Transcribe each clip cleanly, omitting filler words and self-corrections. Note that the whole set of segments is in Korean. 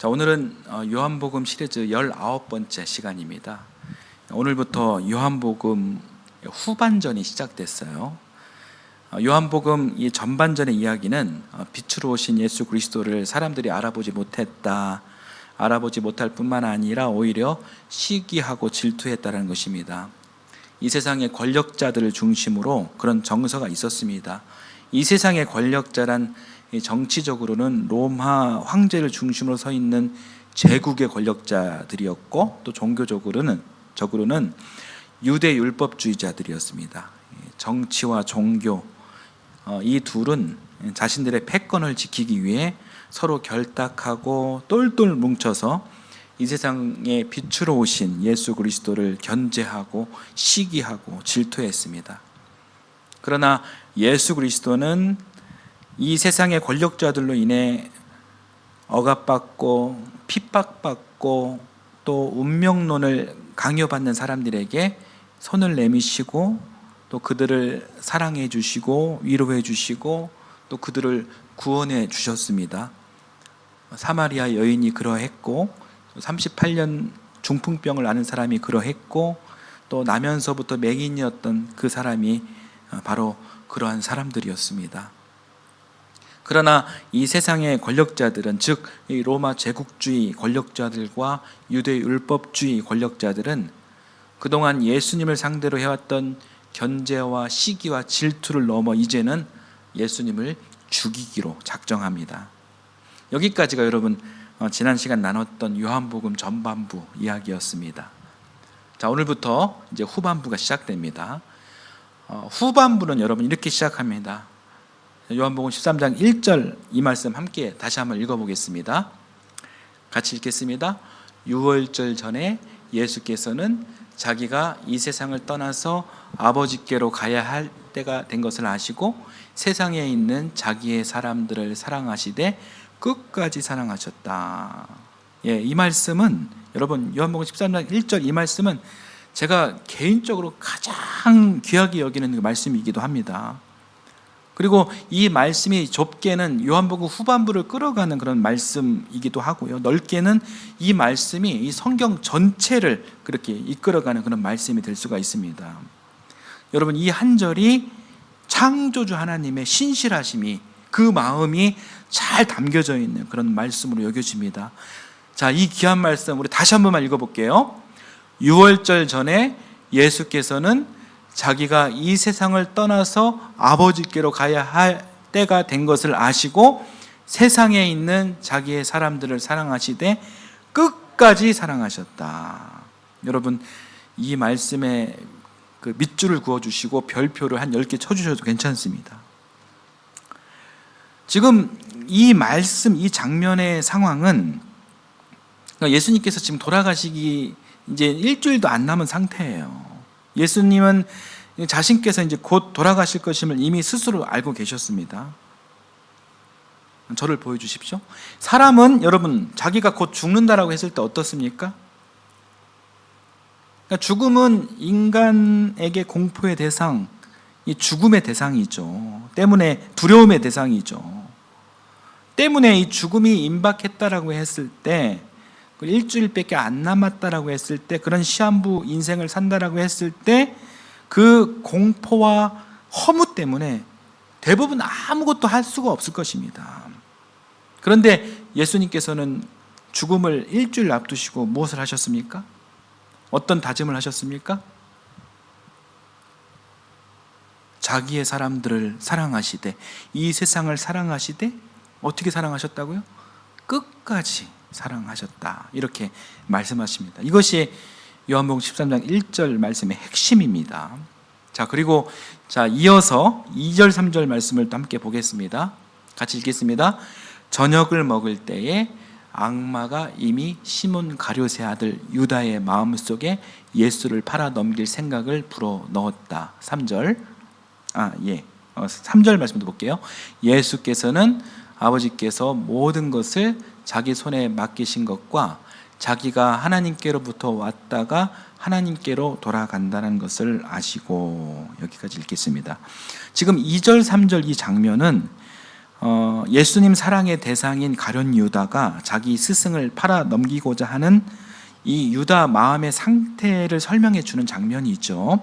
자, 오늘은 요한복음 시리즈 19번째 시간입니다. 오늘부터 요한복음 후반전이 시작됐어요. 요한복음 이 전반전의 이야기는 빛으로 오신 예수 그리스도를 사람들이 알아보지 못했다, 알아보지 못할 뿐만 아니라 오히려 시기하고 질투했다는 것입니다. 이 세상의 권력자들을 중심으로 그런 정서가 있었습니다. 이 세상의 권력자란 정치적으로는 로마 황제를 중심으로 서 있는 제국의 권력자들이었고, 또 종교적으로는 유대 율법주의자들이었습니다. 정치와 종교, 이 둘은 자신들의 패권을 지키기 위해 서로 결탁하고 똘똘 뭉쳐서 이 세상에 빛으로 오신 예수 그리스도를 견제하고 시기하고 질투했습니다. 그러나 예수 그리스도는 이 세상의 권력자들로 인해 억압받고 핍박받고 또 운명론을 강요받는 사람들에게 손을 내미시고 또 그들을 사랑해 주시고 위로해 주시고 또 그들을 구원해 주셨습니다. 사마리아 여인이 그러했고, 38년 중풍병을 앓은 사람이 그러했고, 또 나면서부터 맹인이었던 그 사람이 바로 그러한 사람들이었습니다. 그러나 이 세상의 권력자들은, 즉 이 로마 제국주의 권력자들과 유대 율법주의 권력자들은 그동안 예수님을 상대로 해왔던 견제와 시기와 질투를 넘어 이제는 예수님을 죽이기로 작정합니다. 여기까지가 여러분 지난 시간 나눴던 요한복음 전반부 이야기였습니다. 자, 오늘부터 이제 후반부가 시작됩니다. 후반부는 여러분 이렇게 시작합니다. 요한복음 13장 1절 이 말씀 함께 다시 한번 읽어보겠습니다. 같이 읽겠습니다. 유월절 전에 예수께서는 자기가 이 세상을 떠나서 아버지께로 가야 할 때가 된 것을 아시고 세상에 있는 자기의 사람들을 사랑하시되 끝까지 사랑하셨다. 이 말씀은 여러분 요한복음 13장 1절 이 말씀은 제가 개인적으로 가장 귀하게 여기는 그 말씀이기도 합니다. 그리고 이 말씀이 좁게는 요한복음 후반부를 끌어가는 그런 말씀이기도 하고요, 넓게는 이 말씀이 이 성경 전체를 그렇게 이끌어가는 그런 말씀이 될 수가 있습니다. 여러분, 이 한 절이 창조주 하나님의 신실하심이, 그 마음이 잘 담겨져 있는 그런 말씀으로 여겨집니다. 자, 이 귀한 말씀 우리 다시 한 번만 읽어볼게요. 유월절 전에 예수께서는 자기가 이 세상을 떠나서 아버지께로 가야 할 때가 된 것을 아시고 세상에 있는 자기의 사람들을 사랑하시되 끝까지 사랑하셨다. 여러분, 이 말씀에 그 밑줄을 그어주시고 별표를 한 10개 쳐주셔도 괜찮습니다. 지금 이 말씀, 이 장면의 상황은 예수님께서 지금 돌아가시기 이제 일주일도 안 남은 상태예요. 예수님은 자신께서 이제 곧 돌아가실 것임을 이미 스스로 알고 계셨습니다. 저를 보여주십시오. 사람은 여러분 자기가 곧 죽는다라고 했을 때 어떻습니까? 그러니까 죽음은 인간에게 공포의 대상, 이 죽음의 대상이죠. 때문에 두려움의 대상이죠. 때문에 이 죽음이 임박했다라고 했을 때, 일주일밖에 안 남았다라고 했을 때, 그런 시한부 인생을 산다라고 했을 때 그 공포와 허무 때문에 대부분 아무것도 할 수가 없을 것입니다. 그런데 예수님께서는 죽음을 일주일 앞두시고 무엇을 하셨습니까? 어떤 다짐을 하셨습니까? 자기의 사람들을 사랑하시되, 이 세상을 사랑하시되, 어떻게 사랑하셨다고요? 끝까지 사랑하셨다, 이렇게 말씀하십니다. 이것이 요한복음 13장 1절 말씀의 핵심입니다. 자, 그리고 이어서 2절 3절 말씀을 또 함께 보겠습니다. 같이 읽겠습니다. 저녁을 먹을 때에 악마가 이미 시몬 가룟의 아들 유다의 마음속에 예수를 팔아 넘길 생각을 불어넣었다. 3절 3절 말씀도 볼게요. 예수께서는 아버지께서 모든 것을 자기 손에 맡기신 것과 자기가 하나님께로부터 왔다가 하나님께로 돌아간다는 것을 아시고, 여기까지 읽겠습니다. 지금 2절 3절 이 장면은 예수님 사랑의 대상인 가룟 유다가 자기 스승을 팔아 넘기고자 하는 이 유다 마음의 상태를 설명해 주는 장면이 있죠.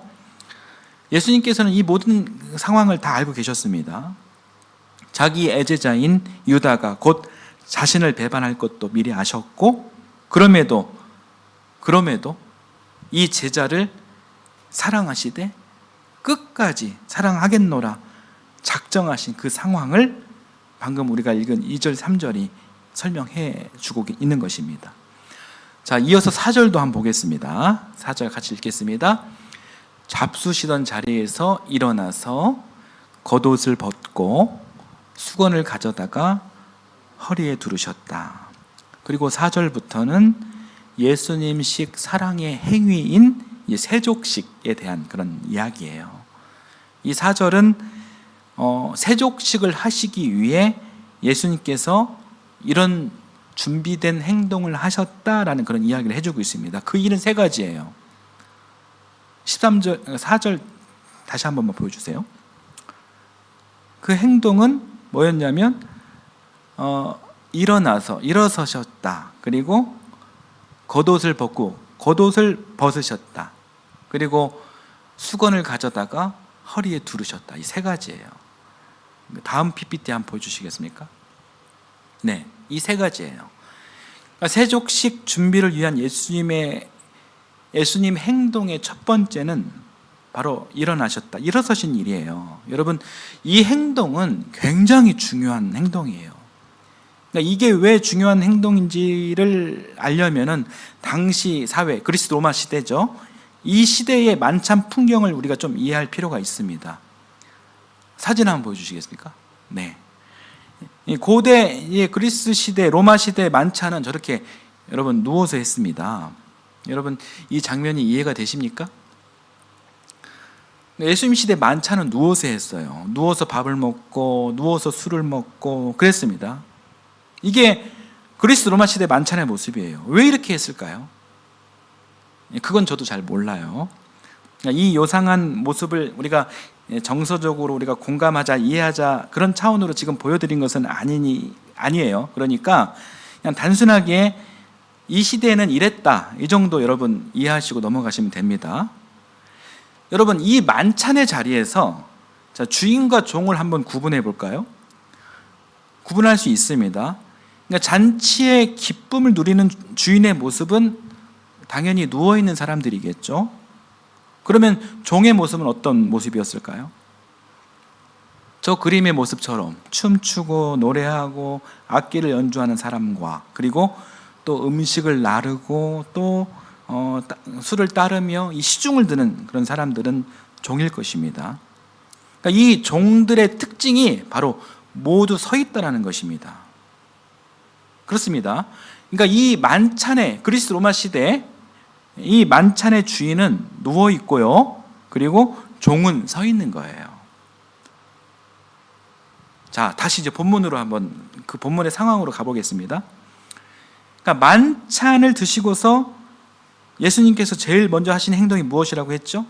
예수님께서는 이 모든 상황을 다 알고 계셨습니다. 자기 애제자인 유다가 곧 자신을 배반할 것도 미리 아셨고, 그럼에도 이 제자를 사랑하시되 끝까지 사랑하겠노라 작정하신 그 상황을 방금 우리가 읽은 2절 3절이 설명해 주고 있는 것입니다. 자, 이어서 4절도 한번 보겠습니다. 4절 같이 읽겠습니다. 잡수시던 자리에서 일어나서 겉옷을 벗고 수건을 가져다가 허리에 두르셨다. 그리고 4절부터는 예수님식 사랑의 행위인 세족식에 대한 그런 이야기예요. 이 4절은 세족식을 하시기 위해 예수님께서 이런 준비된 행동을 하셨다라는 그런 이야기를 해주고 있습니다. 그 일은 세 가지예요. 4절 다시 한 번만 보여주세요. 그 행동은 뭐였냐면 일어서셨다. 그리고 겉옷을 벗으셨다. 그리고 수건을 가져다가 허리에 두르셨다. 이 세 가지예요. 다음 PPT 한번 보여주시겠습니까? 네, 이 세 가지예요. 그러니까 세족식 준비를 위한 예수님 행동의 첫 번째는 바로 일어서신 일이에요. 여러분, 이 행동은 굉장히 중요한 행동이에요. 그러니까 이게 왜 중요한 행동인지를 알려면은 당시 사회, 그리스 로마 시대죠. 이 시대의 만찬 풍경을 우리가 좀 이해할 필요가 있습니다. 사진 한번 보여주시겠습니까? 네. 고대 그리스 시대, 로마 시대 만찬은 저렇게 여러분 누워서 했습니다. 여러분, 이 장면이 이해가 되십니까? 예수님 시대 만찬은 누워서 했어요. 누워서 밥을 먹고 누워서 술을 먹고 그랬습니다. 이게 그리스 로마 시대 만찬의 모습이에요. 왜 이렇게 했을까요? 그건 저도 잘 몰라요. 이 요상한 모습을 우리가 정서적으로 우리가 공감하자, 이해하자 그런 차원으로 지금 보여드린 것은 아니에요. 그러니까 그냥 단순하게 이 시대에는 이랬다, 이 정도 여러분 이해하시고 넘어가시면 됩니다. 여러분, 이 만찬의 자리에서 주인과 종을 한번 구분해 볼까요? 구분할 수 있습니다. 그러니까 잔치의 기쁨을 누리는 주인의 모습은 당연히 누워있는 사람들이겠죠. 그러면 종의 모습은 어떤 모습이었을까요? 저 그림의 모습처럼 춤추고 노래하고 악기를 연주하는 사람과, 그리고 또 음식을 나르고 또 술을 따르며 이 시중을 드는 그런 사람들은 종일 것입니다. 그러니까 이 종들의 특징이 바로 모두 서 있다는 것입니다. 그렇습니다. 그러니까 이 만찬의, 그리스 로마 시대 이 만찬의 주인은 누워 있고요, 그리고 종은 서 있는 거예요. 자, 다시 이제 본문으로 한번 그 본문의 상황으로 가보겠습니다. 그러니까 만찬을 드시고서 예수님께서 제일 먼저 하신 행동이 무엇이라고 했죠?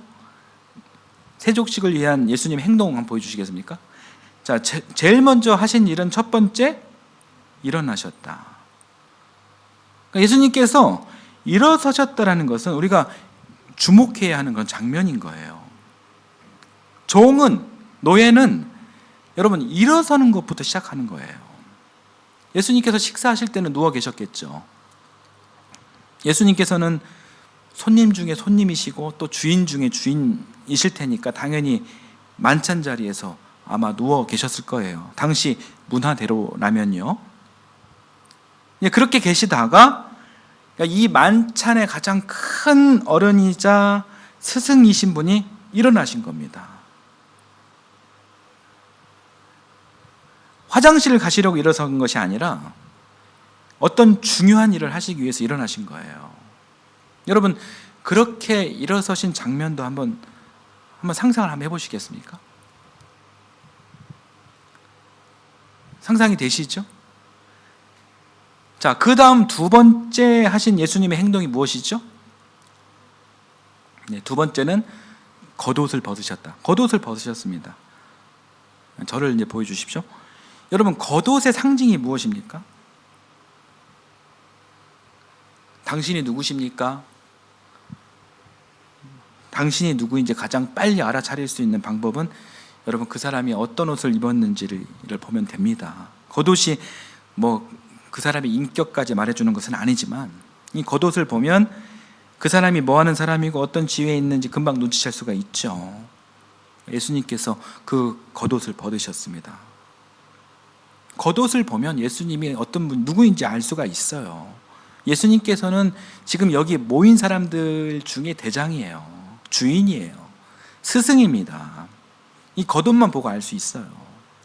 세족식을 위한 예수님 행동 한번 보여주시겠습니까? 자, 제일 먼저 하신 일은 첫 번째, 일어나셨다. 그러니까 예수님께서 일어서셨다라는 것은 우리가 주목해야 하는 그런 장면인 거예요. 노예는 여러분 일어서는 것부터 시작하는 거예요. 예수님께서 식사하실 때는 누워 계셨겠죠. 예수님께서는 손님 중에 손님이시고 또 주인 중에 주인이실 테니까 당연히 만찬 자리에서 아마 누워 계셨을 거예요. 당시 문화대로라면요. 그렇게 계시다가 이 만찬의 가장 큰 어른이자 스승이신 분이 일어나신 겁니다. 화장실을 가시려고 일어선 것이 아니라 어떤 중요한 일을 하시기 위해서 일어나신 거예요. 여러분, 그렇게 일어서신 장면도 한번 상상을 한번 해보시겠습니까? 상상이 되시죠? 자, 그 다음 두 번째 하신 예수님의 행동이 무엇이죠? 네, 두 번째는 겉옷을 벗으셨다. 겉옷을 벗으셨습니다. 저를 이제 보여주십시오. 여러분, 겉옷의 상징이 무엇입니까? 당신이 누구십니까? 당신이 누구인지 가장 빨리 알아차릴 수 있는 방법은 여러분, 그 사람이 어떤 옷을 입었는지를 보면 됩니다. 겉옷이 그 사람의 인격까지 말해주는 것은 아니지만, 이 겉옷을 보면 그 사람이 뭐 하는 사람이고 어떤 지위에 있는지 금방 눈치챌 수가 있죠. 예수님께서 그 겉옷을 벗으셨습니다. 겉옷을 보면 예수님이 어떤 분, 누구인지 알 수가 있어요. 예수님께서는 지금 여기 모인 사람들 중에 대장이에요. 주인이에요. 스승입니다. 이 겉옷만 보고 알 수 있어요.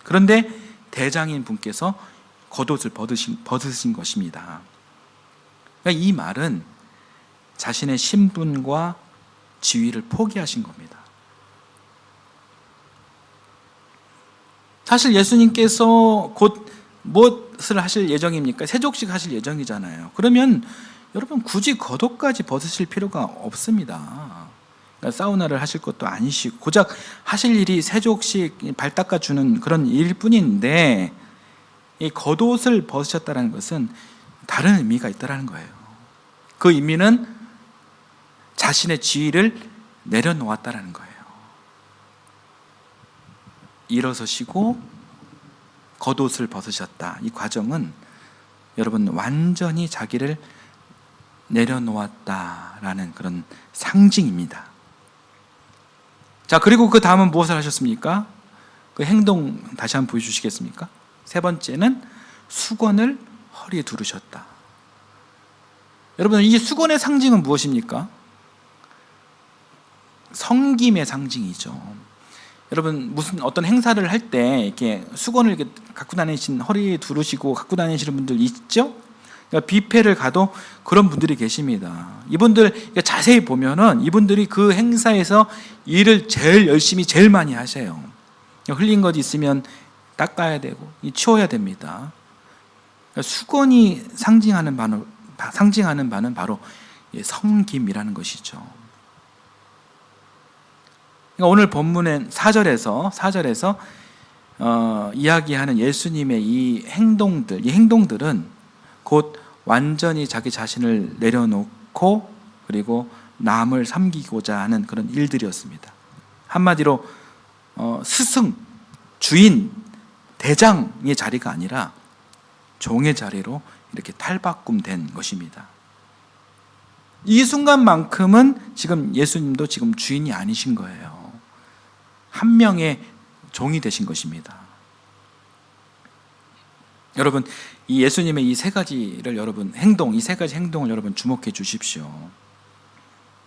그런데 대장인 분께서 겉옷을 벗으신 것입니다. 그러니까 이 말은 자신의 신분과 지위를 포기하신 겁니다. 사실 예수님께서 곧 무엇을 하실 예정입니까? 세족식 하실 예정이잖아요. 그러면 여러분, 굳이 겉옷까지 벗으실 필요가 없습니다. 그러니까 사우나를 하실 것도 아니시고 고작 하실 일이 세족식 발 닦아주는 그런 일일 뿐인데, 이 겉옷을 벗으셨다는 것은 다른 의미가 있다는 거예요. 그 의미는 자신의 지위를 내려놓았다는 거예요. 일어서시고 겉옷을 벗으셨다. 이 과정은 여러분, 완전히 자기를 내려놓았다라는 그런 상징입니다. 자, 그리고 그 다음은 무엇을 하셨습니까? 그 행동 다시 한번 보여주시겠습니까? 세 번째는 수건을 허리에 두르셨다. 여러분, 이 수건의 상징은 무엇입니까? 섬김의 상징이죠. 여러분, 무슨 어떤 행사를 할 때 이렇게 수건을 이렇게 갖고 다니신, 허리에 두르시고 갖고 다니시는 분들 있죠? 그러니까 뷔페를 가도 그런 분들이 계십니다. 이분들 자세히 보면은 이분들이 그 행사에서 일을 제일 열심히 제일 많이 하세요. 흘린 것 있으면 닦아야 되고 치워야 됩니다. 그러니까 수건이 상징하는 바는 바로 섬김이라는 것이죠. 그러니까 오늘 본문의 4절에서 이야기하는 예수님의 이 행동들은 곧 완전히 자기 자신을 내려놓고 그리고 남을 섬기고자 하는 그런 일들이었습니다. 한마디로 스승, 주인, 대장의 자리가 아니라 종의 자리로 이렇게 탈바꿈된 것입니다. 이 순간만큼은 지금 예수님도 지금 주인이 아니신 거예요. 한 명의 종이 되신 것입니다. 여러분, 이 예수님의 이 세 가지를 이 세 가지 행동을 여러분 주목해 주십시오.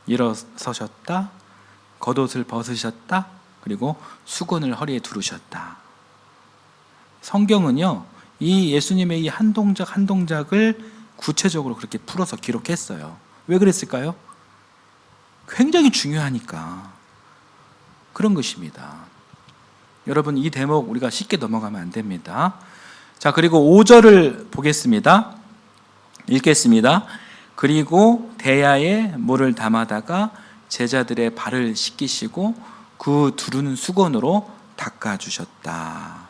일어서셨다, 겉옷을 벗으셨다, 그리고 수건을 허리에 두르셨다. 성경은요, 이 예수님의 이 한 동작 한 동작을 구체적으로 그렇게 풀어서 기록했어요. 왜 그랬을까요? 굉장히 중요하니까 그런 것입니다. 여러분, 이 대목 우리가 쉽게 넘어가면 안 됩니다. 자, 그리고 5절을 보겠습니다. 읽겠습니다. 그리고 대야에 물을 담아다가 제자들의 발을 씻기시고 그 두르는 수건으로 닦아주셨다.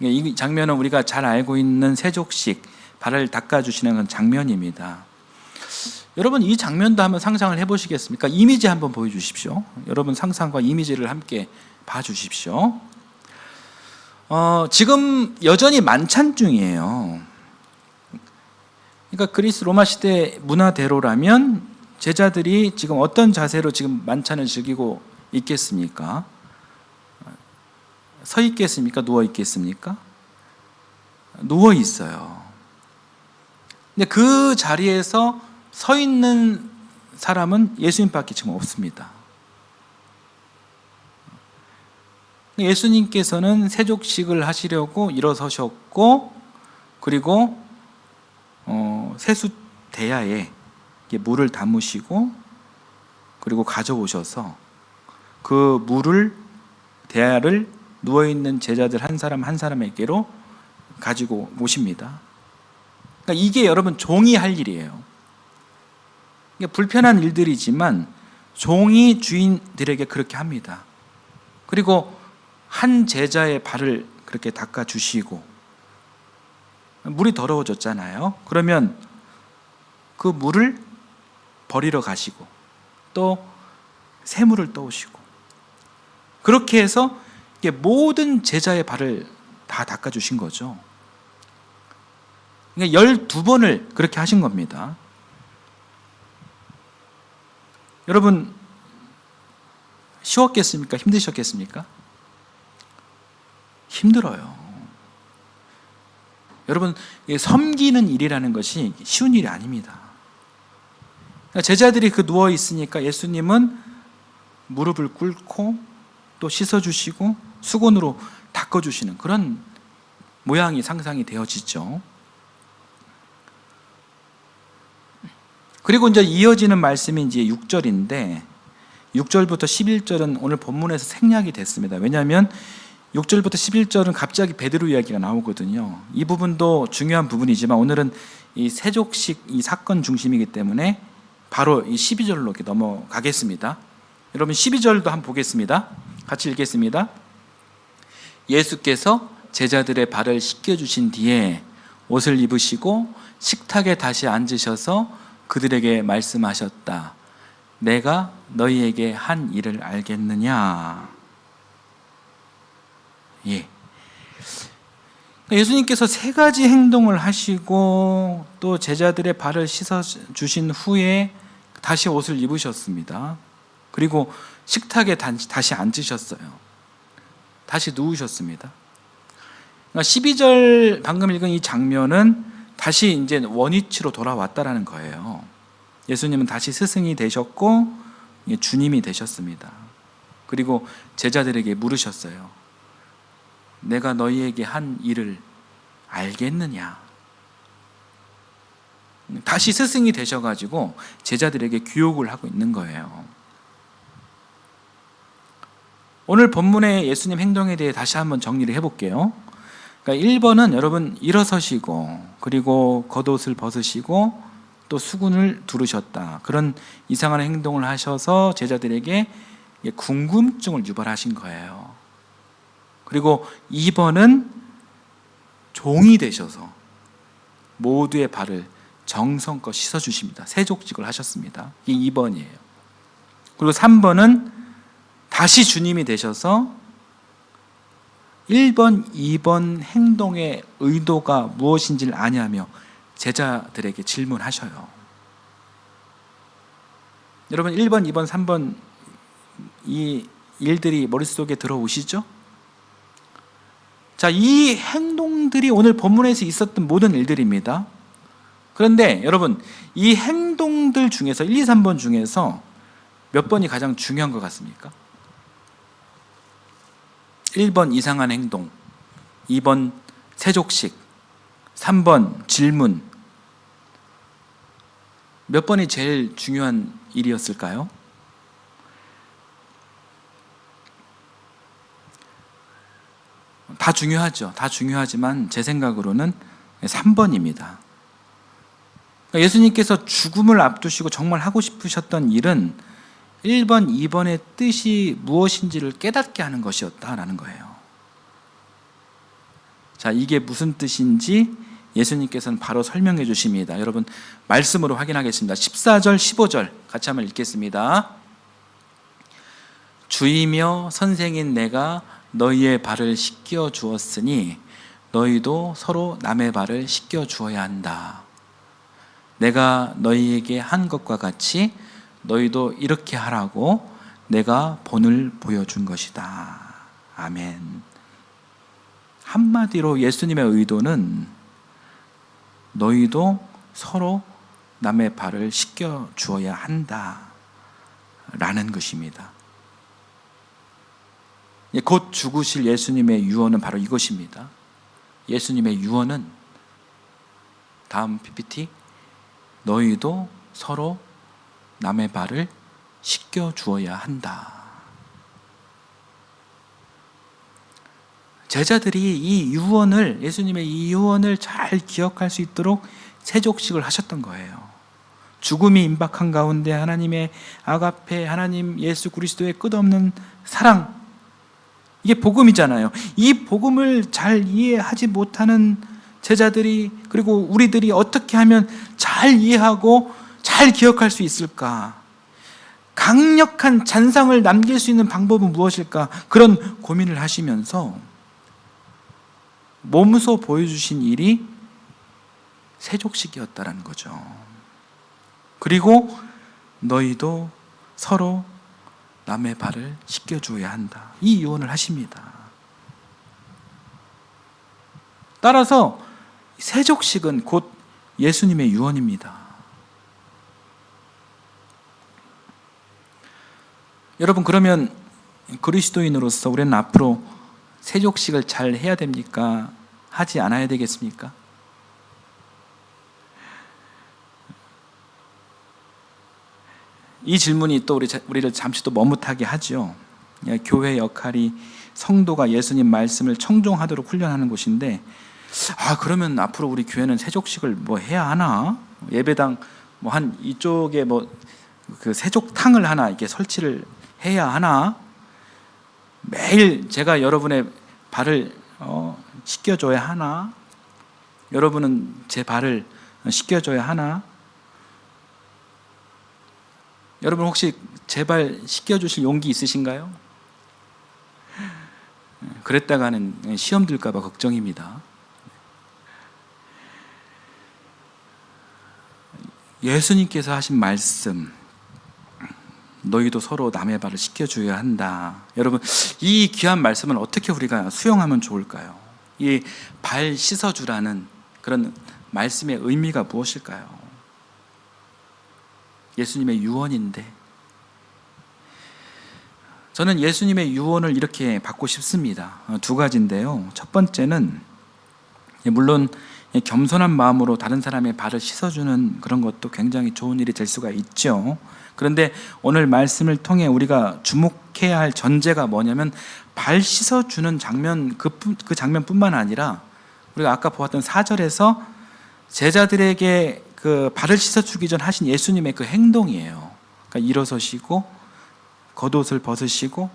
이 장면은 우리가 잘 알고 있는 세족식 발을 닦아주시는 장면입니다. 여러분, 이 장면도 한번 상상을 해보시겠습니까? 이미지 한번 보여주십시오. 여러분, 상상과 이미지를 함께 봐주십시오. 지금 여전히 만찬 중이에요. 그러니까 그리스 로마 시대 문화대로라면 제자들이 지금 어떤 자세로 지금 만찬을 즐기고 있겠습니까? 서 있겠습니까? 누워 있겠습니까? 누워 있어요. 근데 그 자리에서 서 있는 사람은 예수님밖에 지금 없습니다. 예수님께서는 세족식을 하시려고 일어서셨고, 그리고 세수 대야에 물을 담으시고, 그리고 가져오셔서 그 물을, 대야를 누워있는 제자들 한 사람 한 사람에게로 가지고 오십니다. 그러니까 이게 여러분 종이 할 일이에요. 불편한 일들이지만 종이 주인들에게 그렇게 합니다. 그리고 한 제자의 발을 그렇게 닦아주시고, 물이 더러워졌잖아요. 그러면 그 물을 버리러 가시고 또 새물을 떠오시고 그렇게 해서 모든 제자의 발을 다 닦아주신 거죠. 그러니까 12번을 그렇게 하신 겁니다. 여러분, 쉬웠겠습니까? 힘드셨겠습니까? 힘들어요. 여러분, 섬기는 일이라는 것이 쉬운 일이 아닙니다. 그러니까 제자들이 누워 있으니까 예수님은 무릎을 꿇고 또 씻어주시고 수건으로 닦아주시는 그런 모양이 상상이 되어지죠. 그리고 이제 이어지는 말씀이 이제 6절인데 6절부터 11절은 오늘 본문에서 생략이 됐습니다. 왜냐하면 6절부터 11절은 갑자기 베드로 이야기가 나오거든요. 이 부분도 중요한 부분이지만 오늘은 이 세족식 이 사건 중심이기 때문에 바로 이 12절로 이렇게 넘어가겠습니다. 여러분 12절도 한번 보겠습니다. 같이 읽겠습니다. 예수께서 제자들의 발을 씻겨주신 뒤에 옷을 입으시고 식탁에 다시 앉으셔서 그들에게 말씀하셨다. 내가 너희에게 한 일을 알겠느냐? 예수님께서 세 가지 행동을 하시고 또 제자들의 발을 씻어 주신 후에 다시 옷을 입으셨습니다. 그리고 식탁에 다시 앉으셨어요. 다시 누우셨습니다. 12절 방금 읽은 이 장면은 다시 이제 원위치로 돌아왔다라는 거예요. 예수님은 다시 스승이 되셨고 주님이 되셨습니다. 그리고 제자들에게 물으셨어요. 내가 너희에게 한 일을 알겠느냐? 다시 스승이 되셔가지고 제자들에게 교육을 하고 있는 거예요. 오늘 본문의 예수님 행동에 대해 다시 한번 정리를 해볼게요. 그러니까 1번은 여러분 일어서시고 그리고 겉옷을 벗으시고 또 수군을 두르셨다. 그런 이상한 행동을 하셔서 제자들에게 궁금증을 유발하신 거예요. 그리고 2번은 종이 되셔서 모두의 발을 정성껏 씻어주십니다. 세족직을 하셨습니다. 이게 2번이에요. 그리고 3번은 다시 주님이 되셔서 1번, 2번 행동의 의도가 무엇인지를 아냐며 제자들에게 질문하셔요. 여러분 1번, 2번, 3번 이 일들이 머릿속에 들어오시죠? 자, 이 행동들이 오늘 본문에서 있었던 모든 일들입니다. 그런데 여러분 이 행동들 중에서 1, 2, 3번 중에서 몇 번이 가장 중요한 것 같습니까? 1번 이상한 행동, 2번 세족식, 3번 질문. 몇 번이 제일 중요한 일이었을까요? 다 중요하죠. 다 중요하지만 제 생각으로는 3번입니다. 예수님께서 죽음을 앞두시고 정말 하고 싶으셨던 일은 1번, 2번의 뜻이 무엇인지를 깨닫게 하는 것이었다라는 거예요. 자, 이게 무슨 뜻인지 예수님께서는 바로 설명해 주십니다. 여러분 말씀으로 확인하겠습니다. 14절, 15절 같이 한번 읽겠습니다. 주이며 선생인 내가 너희의 발을 씻겨 주었으니 너희도 서로 남의 발을 씻겨 주어야 한다. 내가 너희에게 한 것과 같이 너희도 이렇게 하라고 내가 본을 보여준 것이다. 아멘. 한마디로 예수님의 의도는 너희도 서로 남의 발을 씻겨 주어야 한다 라는 것입니다. 곧 죽으실 예수님의 유언은 바로 이것입니다. 예수님의 유언은 다음 PPT 너희도 서로 남의 발을 씻겨 주어야 한다. 제자들이 이 유언을 예수님의 이 유언을 잘 기억할 수 있도록 세족식을 하셨던 거예요. 죽음이 임박한 가운데 하나님의 아가페, 하나님 예수 그리스도의 끝없는 사랑, 이게 복음이잖아요. 이 복음을 잘 이해하지 못하는 제자들이 그리고 우리들이 어떻게 하면 잘 이해하고 잘 기억할 수 있을까? 강력한 잔상을 남길 수 있는 방법은 무엇일까? 그런 고민을 하시면서 몸소 보여주신 일이 세족식이었다라는 거죠. 그리고 너희도 서로 남의 발을 씻겨주어야 한다. 이 유언을 하십니다. 따라서 세족식은 곧 예수님의 유언입니다. 여러분, 그러면 그리스도인으로서 우리는 앞으로 세족식을 잘 해야 됩니까? 하지 않아야 되겠습니까? 이 질문이 또 우리를 잠시 또 머뭇하게 하죠. 교회 역할이 성도가 예수님 말씀을 청종하도록 훈련하는 곳인데, 그러면 앞으로 우리 교회는 세족식을 뭐 해야 하나? 예배당 뭐 한 이쪽에 뭐 그 세족탕을 하나 이렇게 설치를 해야 하나? 매일 제가 여러분의 발을 씻겨줘야 하나? 여러분은 제 발을 씻겨줘야 하나? 여러분 혹시 제 발 씻겨주실 용기 있으신가요? 그랬다가는 시험 들까 봐 걱정입니다. 예수님께서 하신 말씀, 너희도 서로 남의 발을 씻겨줘야 한다. 여러분, 이 귀한 말씀을 어떻게 우리가 수용하면 좋을까요? 이 발 씻어주라는 그런 말씀의 의미가 무엇일까요? 예수님의 유언인데, 저는 예수님의 유언을 이렇게 받고 싶습니다. 두 가지인데요. 첫 번째는 물론 겸손한 마음으로 다른 사람의 발을 씻어주는 그런 것도 굉장히 좋은 일이 될 수가 있죠. 그런데 오늘 말씀을 통해 우리가 주목해야 할 전제가 뭐냐면, 발 씻어주는 장면, 그 장면뿐만 아니라 우리가 아까 보았던 4절에서 제자들에게 그 발을 씻어주기 전 하신 예수님의 그 행동이에요. 그러니까 일어서시고 겉옷을 벗으시고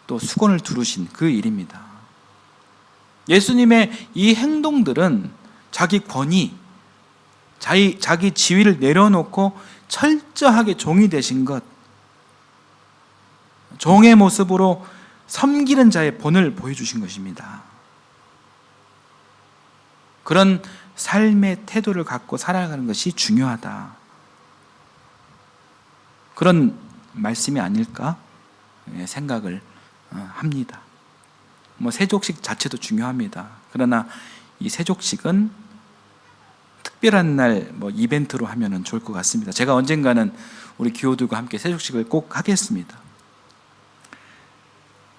또 수건을 두르신 그 일입니다. 예수님의 이 행동들은 자기 권위, 자기 지위를 내려놓고 철저하게 종이 되신 것, 종의 모습으로 섬기는 자의 본을 보여주신 것입니다. 그런 삶의 태도를 갖고 살아가는 것이 중요하다. 그런 말씀이 아닐까 생각을 합니다. 세족식 자체도 중요합니다. 그러나 이 세족식은 특별한 날 이벤트로 하면 좋을 것 같습니다. 제가 언젠가는 우리 기호들과 함께 세족식을 꼭 하겠습니다.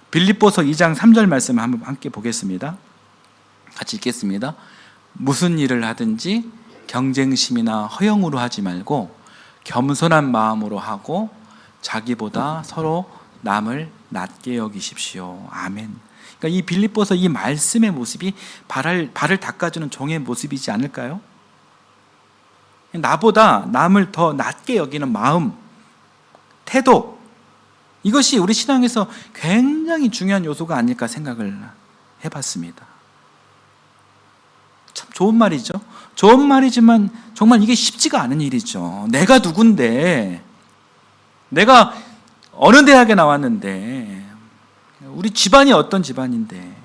빌립보서 2장 3절 말씀 한번 함께 보겠습니다. 같이 읽겠습니다. 무슨 일을 하든지 경쟁심이나 허영으로 하지 말고 겸손한 마음으로 하고 자기보다 서로 남을 낮게 여기십시오. 아멘. 그러니까 이 빌립보서 이 말씀의 모습이 발을 닦아주는 종의 모습이지 않을까요? 나보다 남을 더 낮게 여기는 마음, 태도, 이것이 우리 신앙에서 굉장히 중요한 요소가 아닐까 생각을 해봤습니다. 참 좋은 말이죠. 좋은 말이지만 정말 이게 쉽지가 않은 일이죠. 내가 누군데, 내가 어느 대학에 나왔는데, 우리 집안이 어떤 집안인데,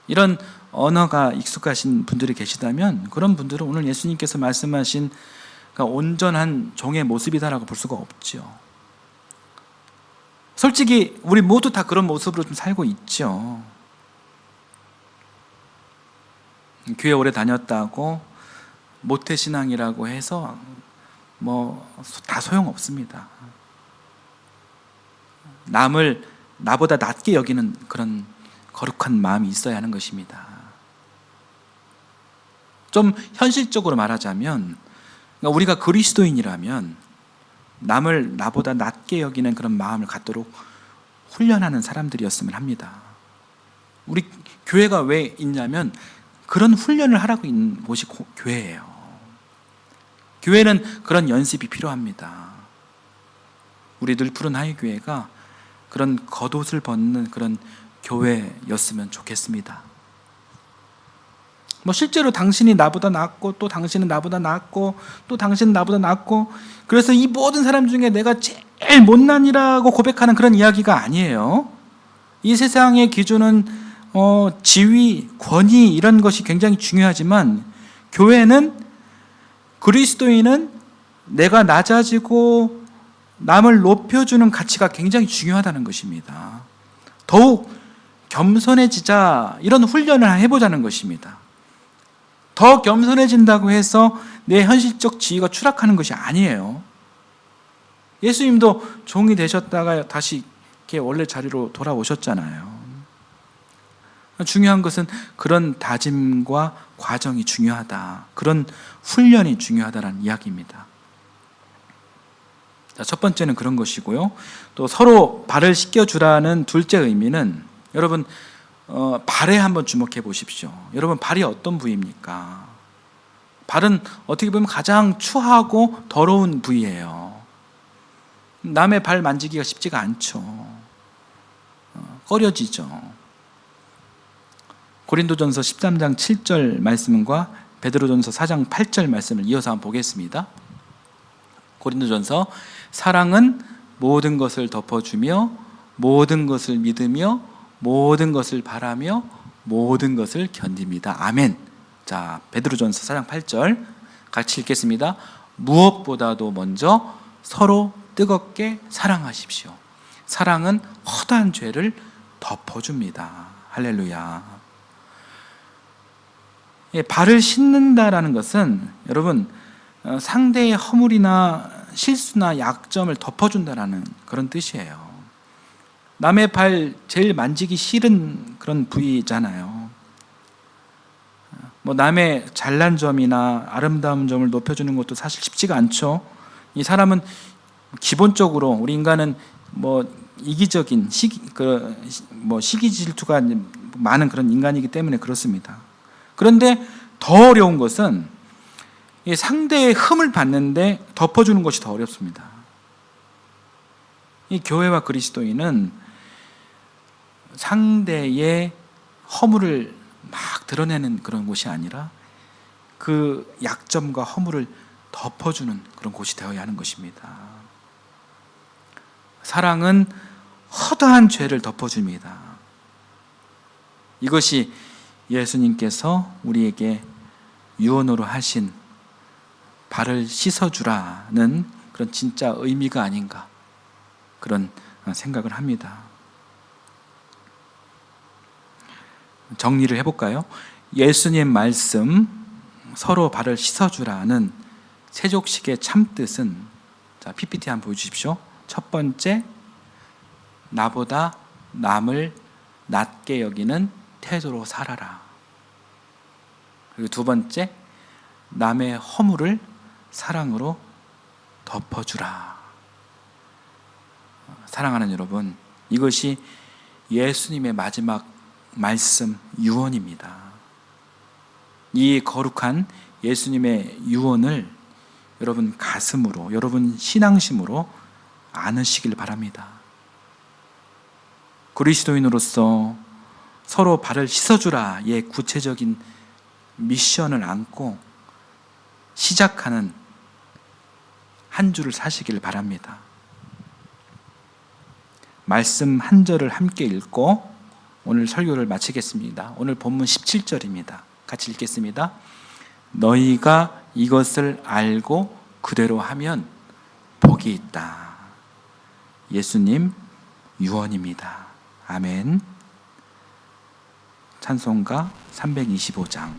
이런 언어가 익숙하신 분들이 계시다면 그런 분들은 오늘 예수님께서 말씀하신 온전한 종의 모습이다라고 볼 수가 없죠. 솔직히 우리 모두 다 그런 모습으로 좀 살고 있죠. 교회 오래 다녔다고 모태신앙이라고 해서 다 소용없습니다. 남을 나보다 낮게 여기는 그런 거룩한 마음이 있어야 하는 것입니다. 좀 현실적으로 말하자면, 우리가 그리스도인이라면 남을 나보다 낮게 여기는 그런 마음을 갖도록 훈련하는 사람들이었으면 합니다. 우리 교회가 왜 있냐면 그런 훈련을 하라고 있는 곳이 교회예요. 교회는 그런 연습이 필요합니다. 우리 늘 푸른 하이교회가 그런 겉옷을 벗는 그런 교회였으면 좋겠습니다. 뭐 실제로 당신이 나보다 낫고 또 당신은 나보다 낫고 또 당신은 나보다 낫고, 그래서 이 모든 사람 중에 내가 제일 못난이라고 고백하는 그런 이야기가 아니에요. 이 세상의 기준은 지위, 권위 이런 것이 굉장히 중요하지만 교회는, 그리스도인은 내가 낮아지고 남을 높여주는 가치가 굉장히 중요하다는 것입니다. 더욱 겸손해지자, 이런 훈련을 해보자는 것입니다. 더 겸손해진다고 해서 내 현실적 지위가 추락하는 것이 아니에요. 예수님도 종이 되셨다가 다시 이렇게 원래 자리로 돌아오셨잖아요. 중요한 것은 그런 다짐과 과정이 중요하다, 그런 훈련이 중요하다는 이야기입니다. 자, 첫 번째는 그런 것이고요. 또 서로 발을 씻겨주라는 둘째 의미는, 여러분 발에 한번 주목해 보십시오. 여러분 발이 어떤 부위입니까? 발은 어떻게 보면 가장 추하고 더러운 부위예요. 남의 발 만지기가 쉽지가 않죠. 꺼려지죠. 고린도전서 13장 7절 말씀과 베드로전서 4장 8절 말씀을 이어서 한번 보겠습니다. 고린도전서, 사랑은 모든 것을 덮어주며 모든 것을 믿으며 모든 것을 바라며 모든 것을 견딥니다. 아멘. 자, 베드로전서 4장 8절 같이 읽겠습니다. 무엇보다도 먼저 서로 뜨겁게 사랑하십시오. 사랑은 허다한 죄를 덮어줍니다. 할렐루야. 발을 씻는다라는 것은 여러분 상대의 허물이나 실수나 약점을 덮어준다라는 그런 뜻이에요. 남의 발 제일 만지기 싫은 그런 부위잖아요. 뭐 남의 잘난 점이나 아름다운 점을 높여주는 것도 사실 쉽지가 않죠. 이 사람은 기본적으로, 우리 인간은 뭐 이기적인 시기 질투가 많은 그런 인간이기 때문에 그렇습니다. 그런데 더 어려운 것은 상대의 흠을 봤는데 덮어주는 것이 더 어렵습니다. 이 교회와 그리스도인은 상대의 허물을 막 드러내는 그런 곳이 아니라 그 약점과 허물을 덮어주는 그런 곳이 되어야 하는 것입니다. 사랑은 허다한 죄를 덮어줍니다. 이것이 예수님께서 우리에게 유언으로 하신 발을 씻어주라는 그런 진짜 의미가 아닌가, 그런 생각을 합니다. 정리를 해볼까요? 예수님 말씀 서로 발을 씻어주라는 세족식의 참뜻은, 자, PPT 한번 보여주십시오. 첫 번째, 나보다 남을 낮게 여기는 태도로 살아라. 그리고 두 번째, 남의 허물을 사랑으로 덮어주라. 사랑하는 여러분, 이것이 예수님의 마지막 말씀 유언입니다. 이 거룩한 예수님의 유언을 여러분 가슴으로, 여러분 신앙심으로 안으시길 바랍니다. 그리스도인으로서 서로 발을 씻어주라의 구체적인 미션을 안고 시작하는 한 주를 사시길 바랍니다. 말씀 한 절을 함께 읽고 오늘 설교를 마치겠습니다. 오늘 본문 17절입니다. 같이 읽겠습니다. 너희가 이것을 알고 그대로 하면 복이 있다. 예수님 유언입니다. 아멘. 찬송가 325장.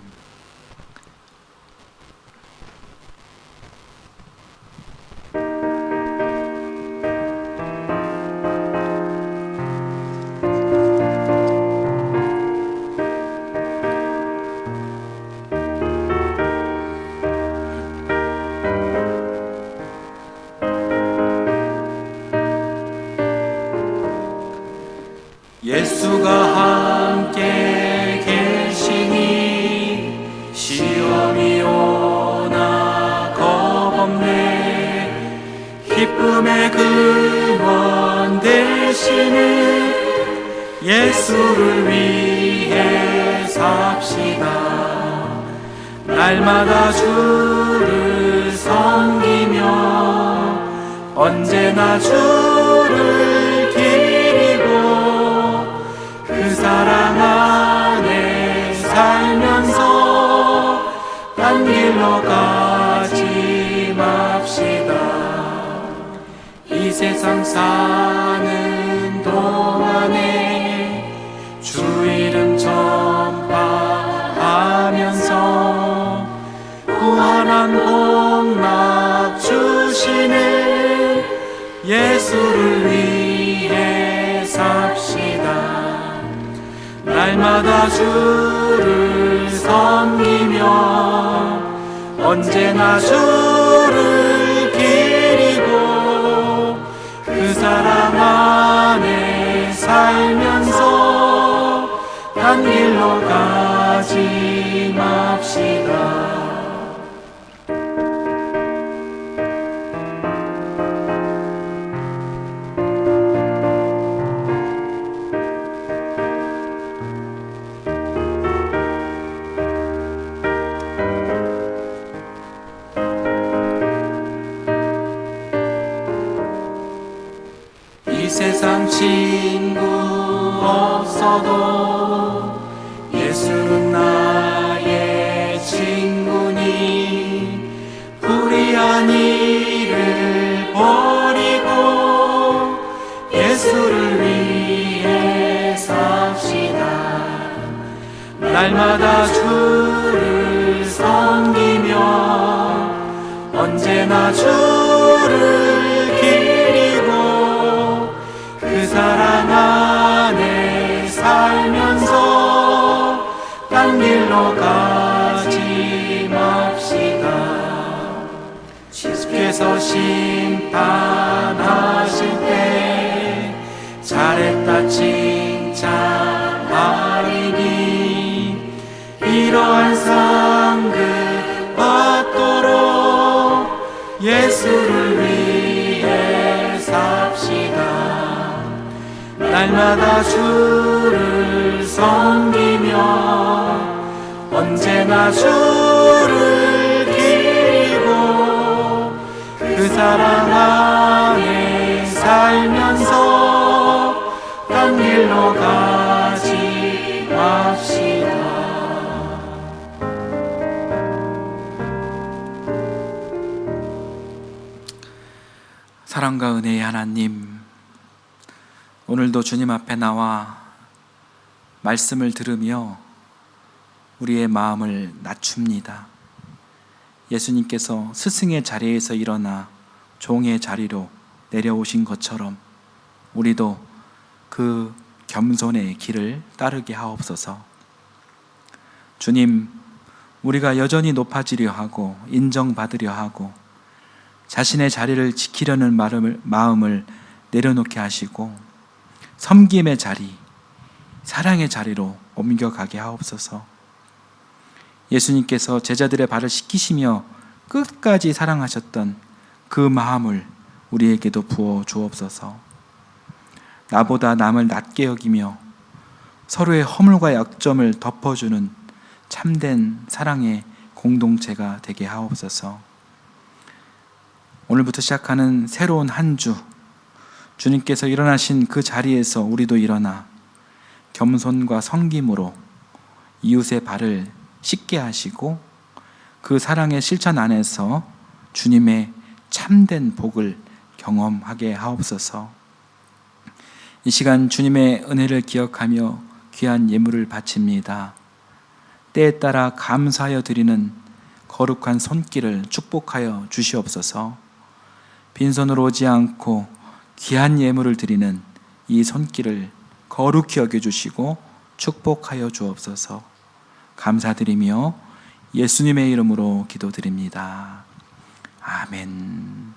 예수가 함께 계시니 시험이 오나 겁없네. 기쁨의 근원 되시는 예수를 위해 삽시다. 날마다 주를 섬기며 언제나 주를 기리고 그 사랑 안에 살면서 딴 길로 가지 맙시다. 이 세상 사는 동안에 주 이름 전파하면서 구원한 복락 주시는 예수를 위해 삽시다. 날마다 주를 섬기며 언제나 주를 기리고 그 사랑 안에 살면서 딴 길로 가지 맙시다. 이 세상 친구 없어도 예수는 나의 친구니 불의한 일을 버리고 예수를 위해 삽시다. 날마다 주를 섬기며 언제나 주를 기리고 그 사랑 안에 살면서 딴 길로 가지 맙시다. 주께서 심판하실 때 잘했다 칭찬하리니 이러한 상급 받도록 예수를 위해 삽시다. 날마다 주를 섬기며 언제나 주를 기리고 그 사랑 안에 살면서 딴 길로 가지 맙시다. 사랑과 은혜의 하나님, 오늘도 주님 앞에 나와 말씀을 들으며 우리의 마음을 낮춥니다. 예수님께서 스승의 자리에서 일어나 종의 자리로 내려오신 것처럼 우리도 그 겸손의 길을 따르게 하옵소서. 주님, 우리가 여전히 높아지려 하고 인정받으려 하고 자신의 자리를 지키려는 마음을 내려놓게 하시고 섬김의 자리, 사랑의 자리로 옮겨가게 하옵소서. 예수님께서 제자들의 발을 씻기시며 끝까지 사랑하셨던 그 마음을 우리에게도 부어 주옵소서. 나보다 남을 낮게 여기며 서로의 허물과 약점을 덮어주는 참된 사랑의 공동체가 되게 하옵소서. 오늘부터 시작하는 새로운 한 주, 주님께서 일어나신 그 자리에서 우리도 일어나 겸손과 섬김으로 이웃의 발을 씻게 하시고 그 사랑의 실천 안에서 주님의 참된 복을 경험하게 하옵소서. 이 시간 주님의 은혜를 기억하며 귀한 예물을 바칩니다. 때에 따라 감사하여 드리는 거룩한 손길을 축복하여 주시옵소서. 빈손으로 오지 않고 귀한 예물을 드리는 이 손길을 거룩히 여겨주시고 축복하여 주옵소서. 감사드리며 예수님의 이름으로 기도드립니다. 아멘.